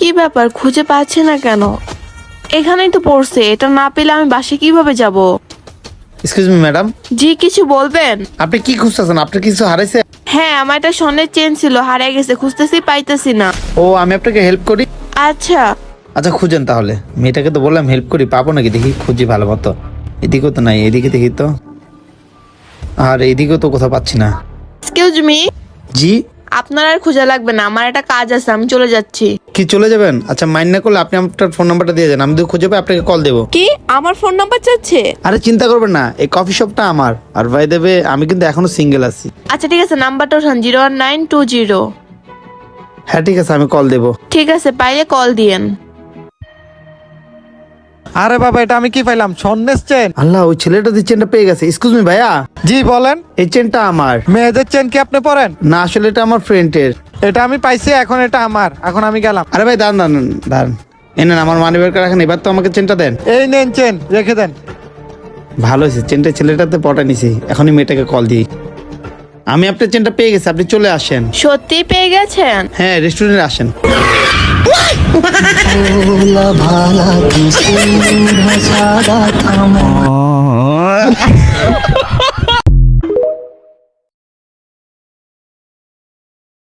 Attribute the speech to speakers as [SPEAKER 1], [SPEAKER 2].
[SPEAKER 1] কি ব্যাপার, খুঁজে পাচ্ছি না কেন? এখানেই তো পড়ছে, এটা না পেলে আমি বাসে কিভাবে যাব?
[SPEAKER 2] এক্সকিউজ মি ম্যাডাম,
[SPEAKER 1] জি, কিছু বলবেন?
[SPEAKER 2] আপনি কি খুঁজতেছেন? আপনার কিছু হারাইছে?
[SPEAKER 1] হ্যাঁ, আমার একটা স্বর্ণের চেন ছিল, হারিয়ে গেছে, খুঁজতেছি পাইতেছি না।
[SPEAKER 2] ও, আমি আপনাকে হেল্প করি।
[SPEAKER 1] আচ্ছা।
[SPEAKER 2] আচ্ছা, খুঁজেন তাহলে। মেয়েটাকে তো বললাম হেল্প করি, পাবো নাকি দেখি, খুঁজি ভালো মতো। এদিকেও তো নাই, এদিকে দেখি তো। আর এদিকেও তো কোথাও পাচ্ছি না।
[SPEAKER 1] এক্সকিউজ মি,
[SPEAKER 2] জি?
[SPEAKER 1] আপনার আর খোঁজা লাগবে না, আমার একটা কাজ আছে, আমি চলে যাচ্ছি।
[SPEAKER 2] কি চলে যাবেন? আচ্ছা, মাইন্ড না করলে আপনি আপনার ফোন নাম্বারটা দিয়ে যান, আমি তো খুঁজে পাই আপনাকে কল দেবো।
[SPEAKER 1] কি, আমার ফোন নাম্বার চাচ্ছে?
[SPEAKER 2] আরে চিন্তা করবেন না, এই কফি শপটা আমার। আর ভাই দেবে, আমি কিন্তু এখনো সিঙ্গেল আছি।
[SPEAKER 1] আচ্ছা ঠিক আছে, নাম্বারটা ওঠান 01920।
[SPEAKER 2] হ্যাঁ ঠিক আছে, আমি কল দেবো।
[SPEAKER 1] ঠিক আছে, পাইলে কল দিয়েন।
[SPEAKER 3] আরে বাবা, এটা আমি কি পাইলাম? স্বর্ণের চেন।
[SPEAKER 2] আল্লাহ, ওই ছেলেটা দিয়ে চেনটা পেয়ে গেছে। এক্সকিউজ মি ভাইয়া,
[SPEAKER 3] জি বলেন।
[SPEAKER 2] এই চেনটা আমার।
[SPEAKER 3] মেয়েদের চেন কি আপনি পরেন?
[SPEAKER 2] না, আসলে এটা আমার ফ্রেন্ডের।
[SPEAKER 3] এটা আমি পাইছি, এখন এটা আমার, এখন আমি গেলাম।
[SPEAKER 2] আরে ভাই দাঁড়ান দাঁড়ান দাঁড়ান, এনেন আমার মানি ব্যাগটা রাখেন, এবার তো আমাকে চেনটা দেন।
[SPEAKER 3] এই নেন চেন, রেখে দেন।
[SPEAKER 2] ভালো হয়েছে, চেনটা ছেলেটাতে পটা নিছি। এখনই মেয়েটাকে কল দিই। আমি আপনার চেনটা পেয়ে গেছি, আপনি চলে আসেন।
[SPEAKER 1] সত্যি পেয়ে গেছেন?
[SPEAKER 2] হ্যাঁ, রেস্টুরেন্টে আসেন।
[SPEAKER 4] भोला भाला किसी सादा था